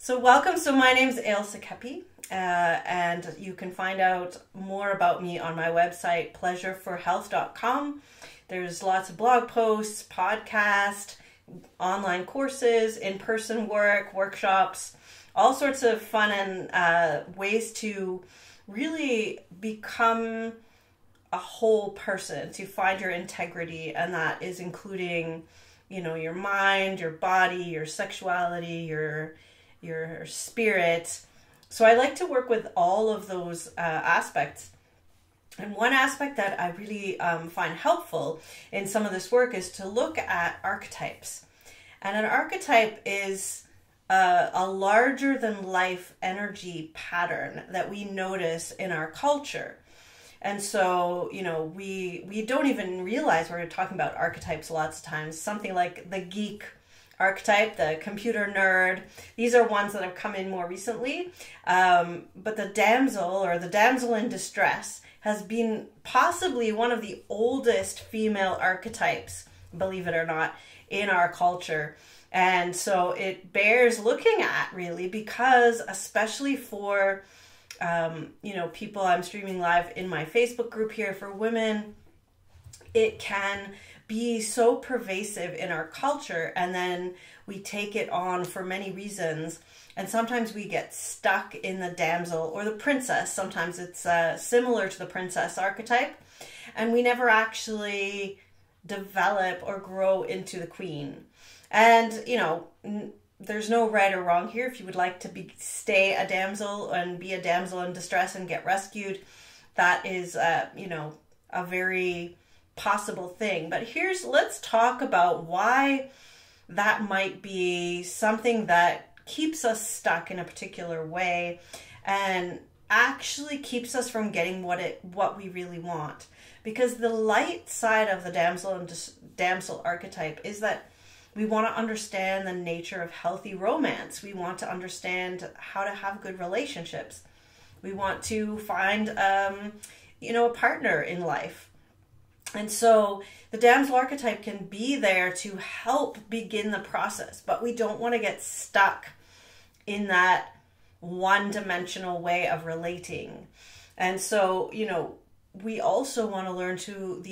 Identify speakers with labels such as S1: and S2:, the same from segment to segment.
S1: So welcome. So my name is Ailsa Kepi, and you can find out more about me on my website, pleasureforhealth.com. There's lots of blog posts, podcasts, online courses, in-person work, workshops, all sorts of fun and ways to really become a whole person, to find your integrity, and that is including, your mind, your body, your sexuality, your spirit. So I like to work with all of those aspects. And one aspect that I really find helpful in some of this work is to look at archetypes. And an archetype is a larger than life energy pattern that we notice in our culture. And so, we don't even realize we're talking about archetypes lots of times. Something like the geek archetype, the computer nerd. These are ones that have come in more recently. But the damsel, or the damsel in distress, has been possibly one of the oldest female archetypes, believe it or not, in our culture. And so it bears looking at, really, because especially for, people, I'm streaming live in my Facebook group here for women, it can be so pervasive in our culture, and then we take it on for many reasons, and sometimes we get stuck in the damsel or the princess. Sometimes it's similar to the princess archetype, and we never actually develop or grow into the queen. And there's no right or wrong here. If you would like to stay a damsel and be a damsel in distress and get rescued, that is a very possible thing. But let's talk about why that might be something that keeps us stuck in a particular way and actually keeps us from getting what we really want. Because the light side of the damsel archetype is that we want to understand the nature of healthy romance. We want to understand how to have good relationships. We want to find a partner in life. And so the damsel archetype can be there to help begin the process, but we don't want to get stuck in that one-dimensional way of relating. And so, we also want to learn to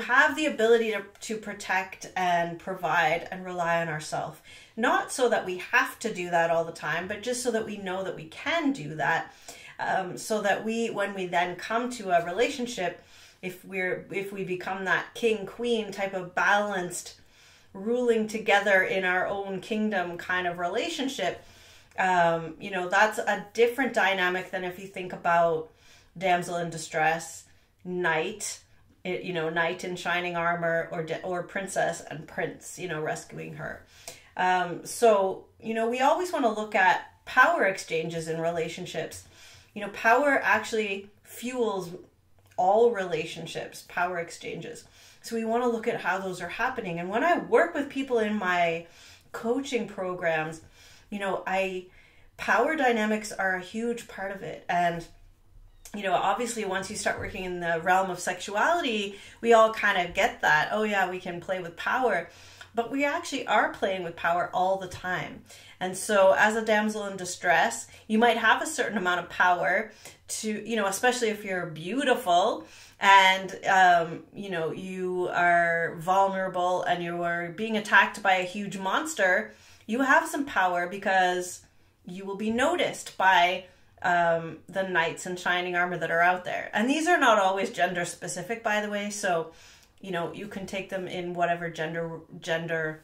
S1: have the ability to protect and provide and rely on ourselves. Not so that we have to do that all the time, but just so that we know that we can do that. So that when we then come to a relationship, if we become that king queen type of balanced, ruling together in our own kingdom kind of relationship, that's a different dynamic than if you think about damsel in distress, knight in shining armor, or princess and prince, rescuing her. So we always want to look at power exchanges in relationships. Power actually fuels all relationships, power exchanges. So we want to look at how those are happening. And when I work with people in my coaching programs, power dynamics are a huge part of it. And obviously once you start working in the realm of sexuality, we all kind of get that. Oh yeah, we can play with power, but we actually are playing with power all the time. And so as a damsel in distress, you might have a certain amount of power to, especially if you're beautiful and, you are vulnerable and you are being attacked by a huge monster, you have some power because you will be noticed by the knights in shining armor that are out there. And these are not always gender specific, by the way. So, you can take them in whatever gender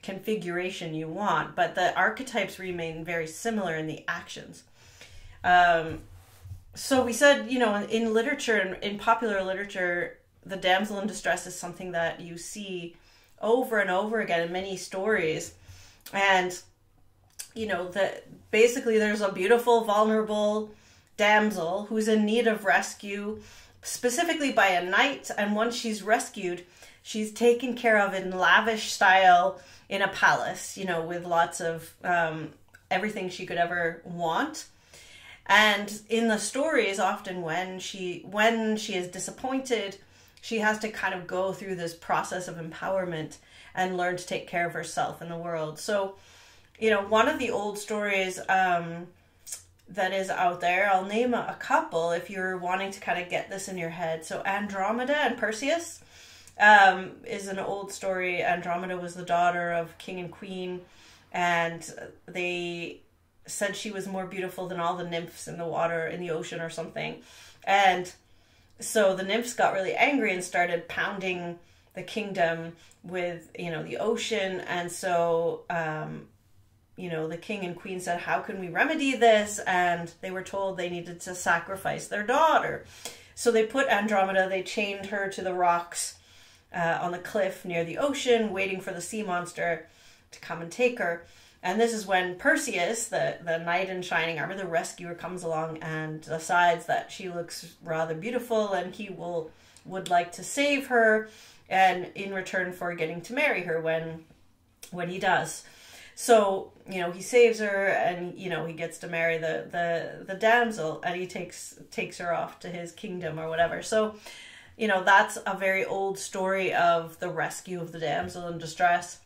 S1: configuration you want, but the archetypes remain very similar in the actions. So we said, in literature, in popular literature, the damsel in distress is something that you see over and over again in many stories. And basically there's a beautiful, vulnerable damsel who's in need of rescue, specifically by a knight. And once she's rescued, she's taken care of in lavish style in a palace, with lots of everything she could ever want. And in the stories, often when she is disappointed, she has to kind of go through this process of empowerment and learn to take care of herself in the world. So one of the old stories that is out there, I'll name a couple if you're wanting to kind of get this in your head. So Andromeda and Perseus is an old story. Andromeda was the daughter of king and queen, and they said she was more beautiful than all the nymphs in the water, in the ocean or something. And so the nymphs got really angry and started pounding the kingdom with, the ocean. And so, the king and queen said, how can we remedy this? And they were told they needed to sacrifice their daughter. So they put Andromeda, they chained her to the rocks on the cliff near the ocean, waiting for the sea monster to come and take her. And this is when Perseus, the knight in shining armor, the rescuer, comes along and decides that she looks rather beautiful and he would like to save her, and in return for getting to marry her when he does. So, he saves her, and, he gets to marry the damsel, and he takes her off to his kingdom or whatever. So, that's a very old story of the rescue of the damsel in distress.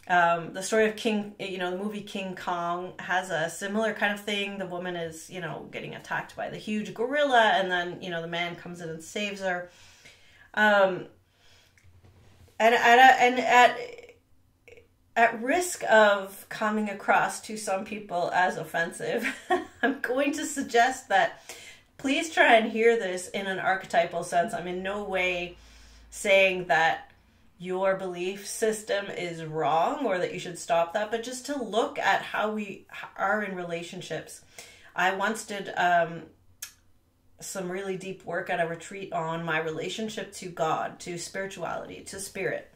S1: The story of the movie King Kong has a similar kind of thing. The woman is, getting attacked by the huge gorilla, and then, the man comes in and saves her. And at risk of coming across to some people as offensive, I'm going to suggest that please try and hear this in an archetypal sense. I'm in no way saying that your belief system is wrong or that you should stop that, but just to look at how we are in relationships. I once did some really deep work at a retreat on my relationship to God, to spirituality, to spirit,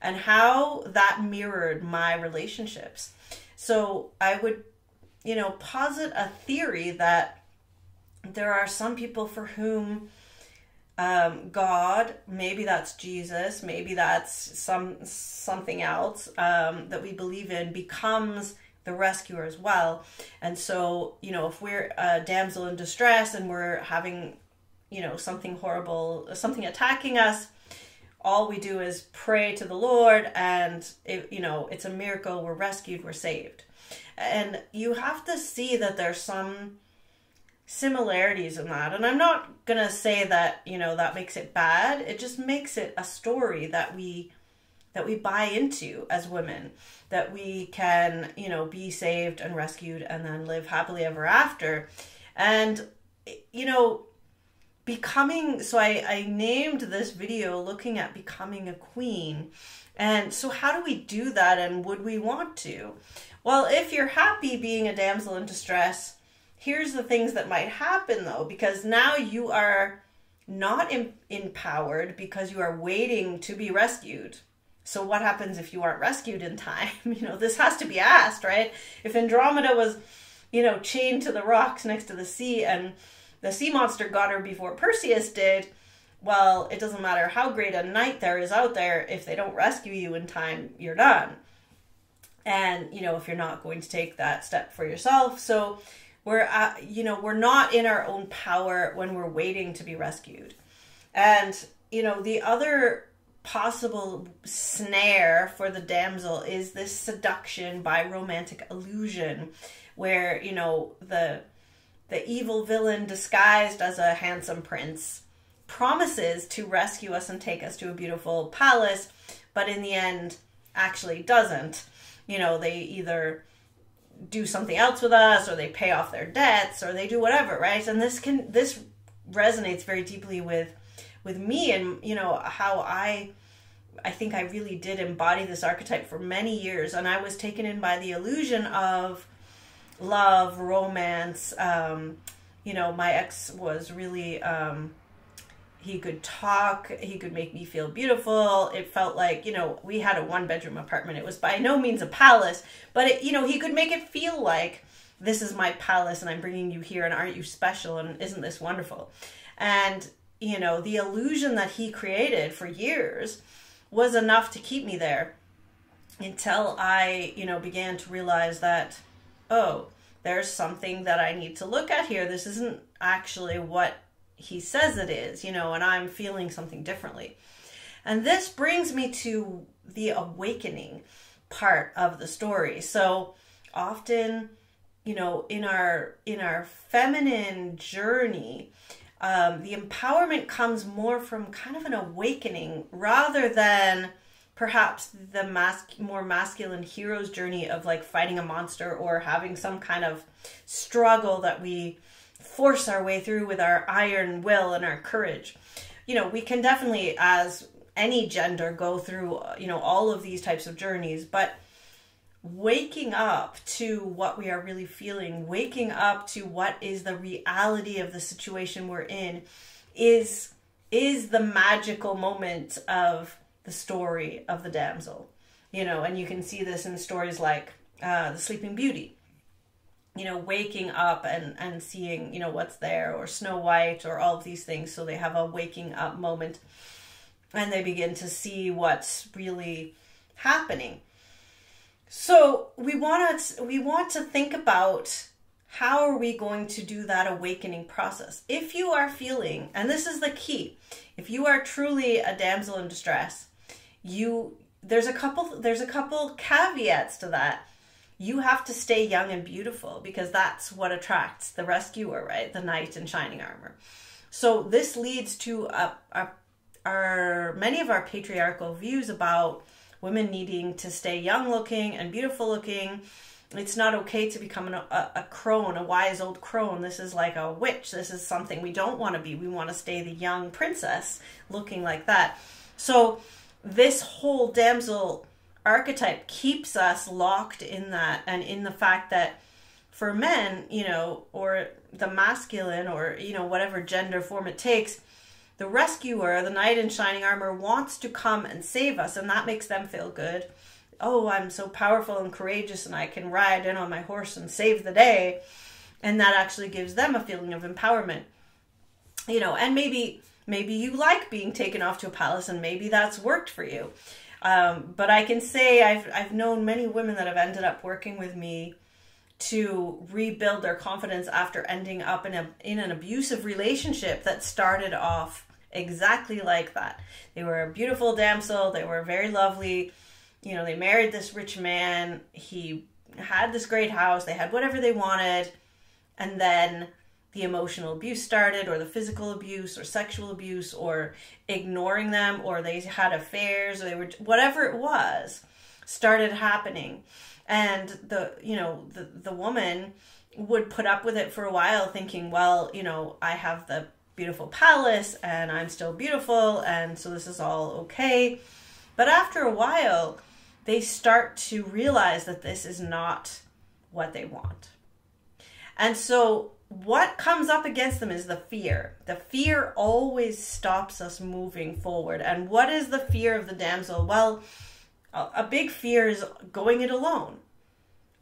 S1: and how that mirrored my relationships. So I would, posit a theory that there are some people for whom God, maybe that's Jesus, maybe that's something else that we believe in, becomes the rescuer as well. And so, if we're a damsel in distress and we're having, something horrible, something attacking us, all we do is pray to the Lord, and it's a miracle. We're rescued, we're saved. And you have to see that there's some similarities in that. And I'm not going to say that, that makes it bad. It just makes it a story that we buy into as women, that we can, be saved and rescued and then live happily ever after. And, so I named this video looking at becoming a queen. And so how do we do that, and would we want to? Well, if you're happy being a damsel in distress, here's the things that might happen though, because now you are not empowered because you are waiting to be rescued. So what happens if you aren't rescued in time? This has to be asked, right? If Andromeda was, chained to the rocks next to the sea, and the sea monster got her before Perseus did, well, it doesn't matter how great a knight there is out there. If they don't rescue you in time, you're done. And, if you're not going to take that step for yourself. So we're not in our own power when we're waiting to be rescued. And, the other possible snare for the damsel is this seduction by romantic illusion, where, the evil villain disguised as a handsome prince promises to rescue us and take us to a beautiful palace, but in the end actually doesn't. They either do something else with us, or they pay off their debts, or they do whatever, right? And this resonates very deeply with me, and how I think I really did embody this archetype for many years, and I was taken in by the illusion of love, romance. My ex was really, he could talk, he could make me feel beautiful. It felt like, we had a 1-bedroom apartment. It was by no means a palace, but he could make it feel like, this is my palace and I'm bringing you here, and aren't you special, and isn't this wonderful? And, the illusion that he created for years was enough to keep me there, until I, began to realize that, oh, there's something that I need to look at here. This isn't actually what he says it is, and I'm feeling something differently. And this brings me to the awakening part of the story. So often, you know, in our feminine journey, the empowerment comes more from kind of an awakening rather than perhaps the more masculine hero's journey of like fighting a monster or having some kind of struggle that we force our way through with our iron will and our courage. You know, we can definitely, as any gender, go through, you know, all of these types of journeys, but waking up to what we are really feeling, waking up to what is the reality of the situation we're in is the magical moment of the story of the damsel. You know, and you can see this in stories like The Sleeping Beauty. You know, waking up and seeing, you know, what's there, or Snow White, or all of these things. So they have a waking up moment and they begin to see what's really happening. So we want to think about how are we going to do that awakening process. If you are feeling, and this is the key, if you are truly a damsel in distress, there's a couple caveats to that. You have to stay young and beautiful, because that's what attracts the rescuer, right? The knight in shining armor. So this leads to many of our patriarchal views about women needing to stay young looking and beautiful looking. It's not okay to become a crone, a wise old crone. This is like a witch. This is something we don't want to be. We want to stay the young princess looking like that. So this whole damsel archetype keeps us locked in that, and in the fact that for men, you know, or the masculine, or, you know, whatever gender form it takes, the rescuer, the knight in shining armor, wants to come and save us, and that makes them feel good. Oh, I'm so powerful and courageous, and I can ride in on my horse and save the day. And that actually gives them a feeling of empowerment. You know, and maybe you like being taken off to a palace, and maybe that's worked for you. But I can say I've known many women that have ended up working with me to rebuild their confidence after ending up in an abusive relationship that started off exactly like that. They were a beautiful damsel. They were very lovely. You know, they married this rich man. He had this great house. They had whatever they wanted. And then the emotional abuse started, or the physical abuse, or sexual abuse, or ignoring them, or they had affairs, or they were, whatever it was, started happening. And the woman would put up with it for a while, thinking, well, you know, I have the beautiful palace and I'm still beautiful, and so this is all okay. But after a while, they start to realize that this is not what they want. And so what comes up against them is the fear. The fear always stops us moving forward. And what is the fear of the damsel? Well, a big fear is going it alone.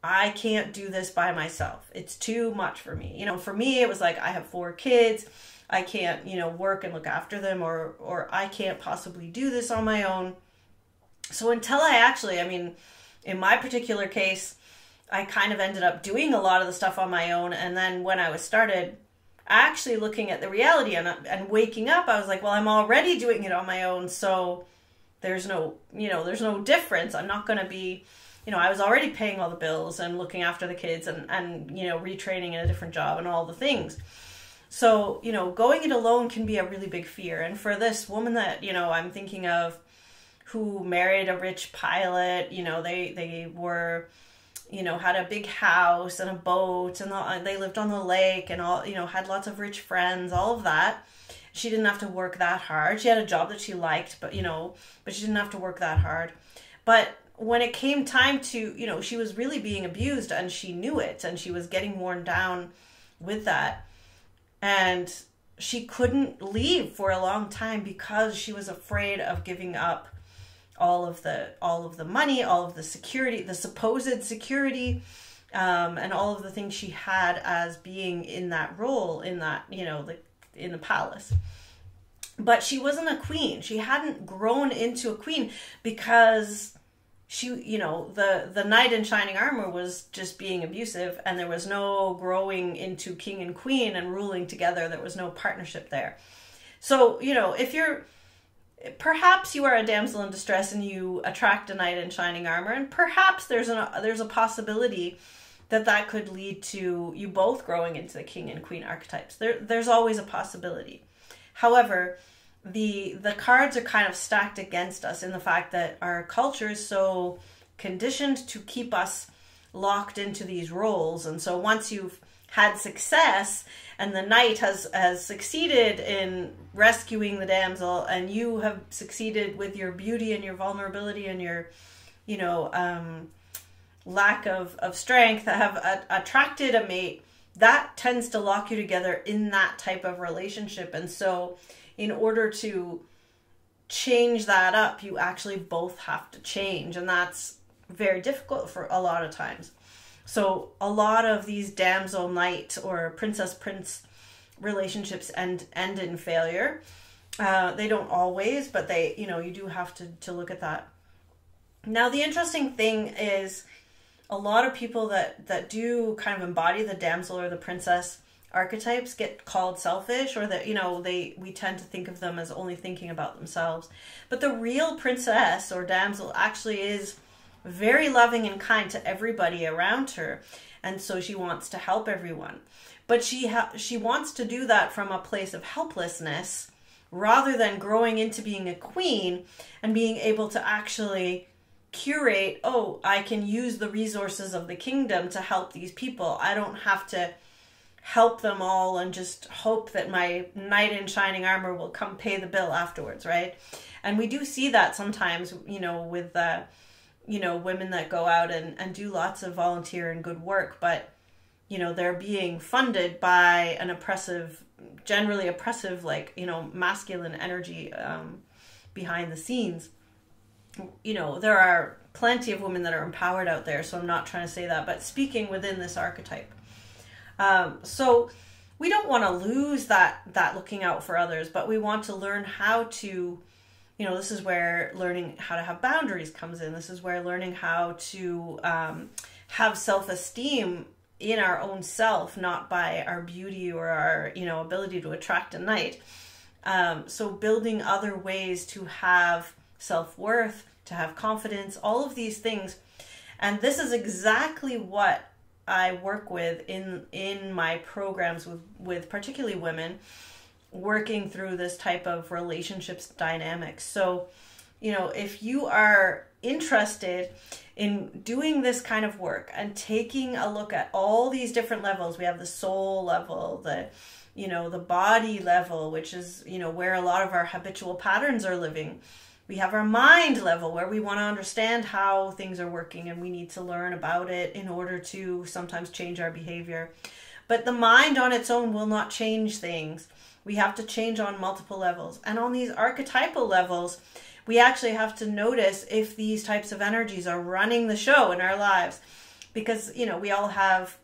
S1: I can't do this by myself. It's too much for me. You know, for me, it was like, I have 4 kids. I can't, you know, work and look after them, or I can't possibly do this on my own. So until I mean, in my particular case, I kind of ended up doing a lot of the stuff on my own. And then when I was started actually looking at the reality and waking up, I was like, well, I'm already doing it on my own. So there's no difference. I'm not going to be, you know, I was already paying all the bills and looking after the kids and, you know, retraining in a different job and all the things. So, you know, going it alone can be a really big fear. And for this woman that, you know, I'm thinking of, who married a rich pilot, you know, they were, you know, had a big house and a boat, and they lived on the lake, and all, you know, had lots of rich friends, all of that. She didn't have to work that hard. She had a job that she liked, but, you know, but she didn't have to work that hard. But when it came time to, you know, she was really being abused, and she knew it, and she was getting worn down with that. And she couldn't leave for a long time because she was afraid of giving up all of the money, all of the security, the supposed security, and all of the things she had as being in that role, in that, you know, in the palace. But she wasn't a queen. She hadn't grown into a queen because she, you know, the knight in shining armor was just being abusive, and there was no growing into king and queen and ruling together. There was no partnership there. So, you know, perhaps you are a damsel in distress and you attract a knight in shining armor, and perhaps there's a possibility that could lead to you both growing into the king and queen archetypes. There's always a possibility. However, the cards are kind of stacked against us in the fact that our culture is so conditioned to keep us locked into these roles. And so once you've had success and the knight has succeeded in rescuing the damsel, and you have succeeded with your beauty and your vulnerability and your, you know, lack of strength, have attracted a mate, that tends to lock you together in that type of relationship. And so in order to change that up, you actually both have to change. And that's very difficult for a lot of times. So a lot of these damsel knight or princess prince relationships end in failure. They don't always, but they, you know, you do have to look at that. Now, the interesting thing is a lot of people that do kind of embody the damsel or the princess archetypes get called selfish, or that, you know, we tend to think of them as only thinking about themselves. But the real princess or damsel actually is very loving and kind to everybody around her, and so she wants to help everyone. But she wants to do that from a place of helplessness, rather than growing into being a queen and being able to actually curate, oh, I can use the resources of the kingdom to help these people. I don't have to help them all and just hope that my knight in shining armor will come pay the bill afterwards, right? And we do see that sometimes, you know, with you know, women that go out and do lots of volunteer and good work, but, you know, they're being funded by an oppressive, generally oppressive, like, you know, masculine energy behind the scenes. You know, there are plenty of women that are empowered out there, so I'm not trying to say that, but speaking within this archetype. So we don't want to lose that looking out for others, but we want to learn how to, you know, this is where learning how to have boundaries comes in. This is where learning how to have self-esteem in our own self, not by our beauty or our, you know, ability to attract a knight. So building other ways to have self-worth, to have confidence, all of these things. And this is exactly what I work with in my programs with particularly women, working through this type of relationships dynamics. So, you know, if you are interested in doing this kind of work and taking a look at all these different levels, we have the soul level, the, you know, the body level, which is, you know, where a lot of our habitual patterns are living. We have our mind level, where we want to understand how things are working and we need to learn about it in order to sometimes change our behavior. But the mind on its own will not change things. We have to change on multiple levels. And on these archetypal levels, we actually have to notice if these types of energies are running the show in our lives. Because, you know, we all have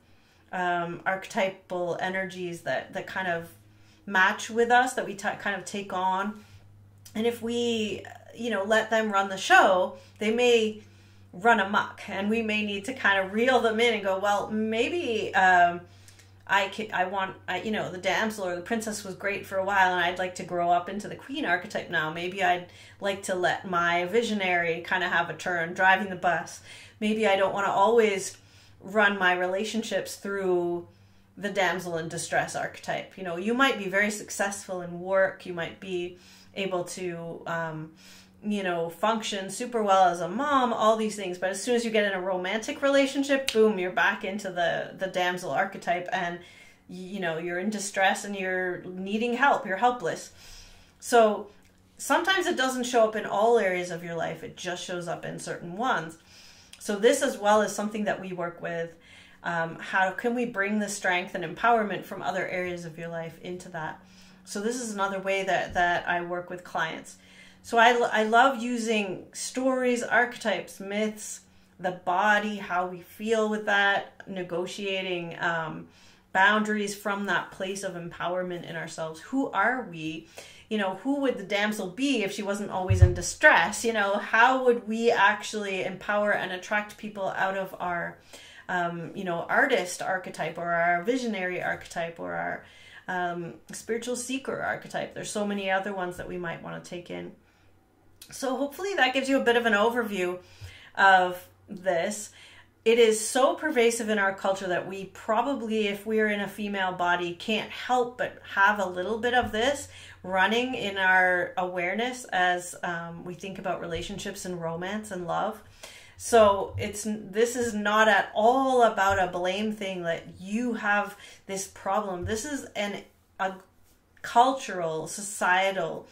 S1: archetypal energies that kind of match with us, that we kind of take on. And if we, you know, let them run the show, they may run amok, and we may need to kind of reel them in and go, well, maybe you know, the damsel or the princess was great for a while, and I'd like to grow up into the queen archetype now. Maybe I'd like to let my visionary kind of have a turn driving the bus. Maybe I don't want to always run my relationships through the damsel in distress archetype. You know, you might be very successful in work. You might be able to, you know, function super well as a mom, all these things. But as soon as you get in a romantic relationship, boom, you're back into the damsel archetype, and, you know, you're in distress and you're needing help. You're helpless. So sometimes it doesn't show up in all areas of your life. It just shows up in certain ones. So this as well is something that we work with. How can we bring the strength and empowerment from other areas of your life into that? So this is another way that I work with clients. So I love using stories, archetypes, myths, the body, how we feel with that, negotiating boundaries from that place of empowerment in ourselves. Who are we? You know, who would the damsel be if she wasn't always in distress? You know, how would we actually empower and attract people out of our, you know, artist archetype, or our visionary archetype, or our spiritual seeker archetype? There's so many other ones that we might want to take in. So hopefully that gives you a bit of an overview of this. it is so pervasive in our culture that we probably, if we're in a female body, can't help but have a little bit of this running in our awareness as we think about relationships and romance and love. So this is not at all about a blame thing that you have this problem. This is a cultural, societal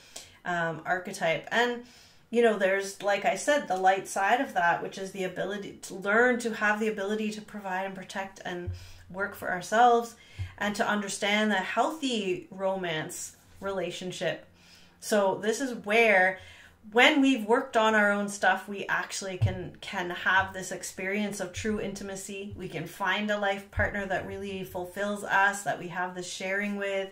S1: archetype. And, you know, there's, like I said, the light side of that, which is the ability to learn to have the ability to provide and protect and work for ourselves, and to understand the healthy romance relationship. So this is where, when we've worked on our own stuff, we actually can have this experience of true intimacy. We can find a life partner that really fulfills us, that we have this sharing with.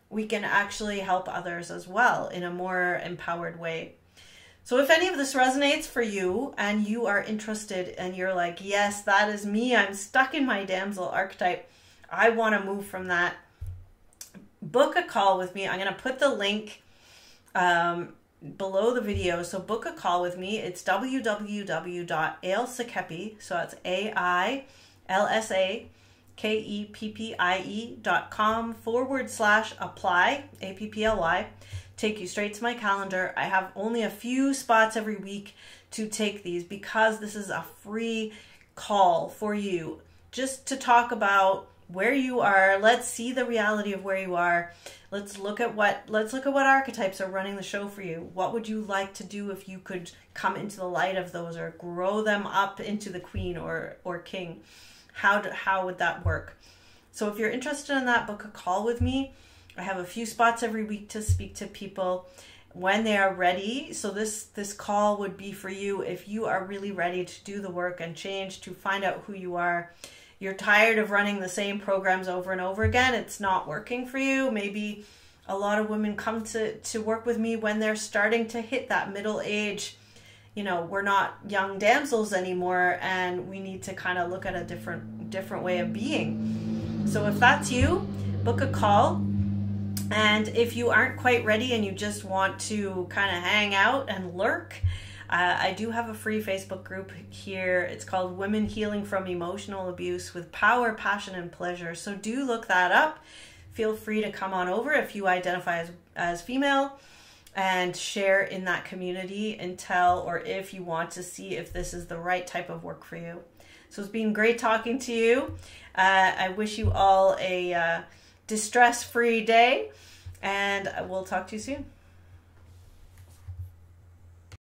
S1: We can actually help others as well in a more empowered way. So if any of this resonates for you and you are interested and you're like, yes, that is me, I'm stuck in my damsel archetype, I want to move from that, book a call with me. I'm going to put the link below the video. So book a call with me. It's www.ailsakeppie, so that's AILSAKEPPIE.com/apply, APPLY. Take you straight to my calendar. I have only a few spots every week to take these, because this is a free call for you, just to talk about where you are. Let's see the reality of where you are. Let's look at what archetypes are running the show for you. What would you like to do if you could come into the light of those, or grow them up into the queen or king? How would that work? So if you're interested in that, book a call with me. I have a few spots every week to speak to people when they are ready. So this call would be for you if you are really ready to do the work and change, to find out who you are. You're tired of running the same programs over and over again. It's not working for you. Maybe a lot of women come to work with me when they're starting to hit that middle age. You know, we're not young damsels anymore, and we need to kind of look at a different way of being. So if that's you, book a call. And if you aren't quite ready and you just want to kind of hang out and lurk, I do have a free Facebook group here. It's called Women Healing from Emotional Abuse with Power, Passion, and Pleasure. So do look that up. Feel free to come on over if you identify as female, and share in that community or if you want to see if this is the right type of work for you. So it's been great talking to you. I wish you all a distress-free day, and we'll talk to you soon.